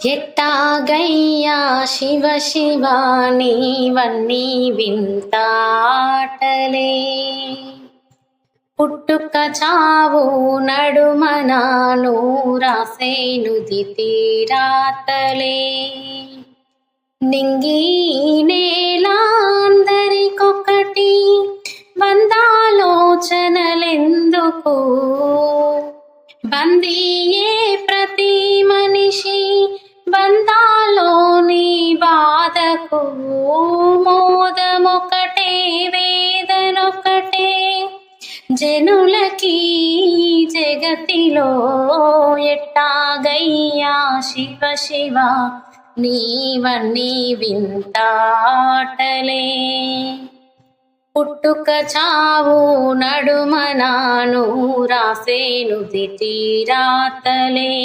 ఎట్టాగయ్యా శివ శివ నీవన్నీ వింతాటలే, పుట్టుక చావు నడుమనాను రాసేనుదితి రాతలే. నింగి నేలా అందరికొకటి వందాలోచనలెందుకు, బందీయే ప్రతి మనిషి బంధాలోని బాధకు. మోదమొకటే వేదనొకటే జనులకి జగతిలో, ఎట్టాగయ్యా శివ శివ నీవన్నీ వింతాటలే, పుట్టుక చావు నడుమనాను రాసేనుదిటి రాతలే.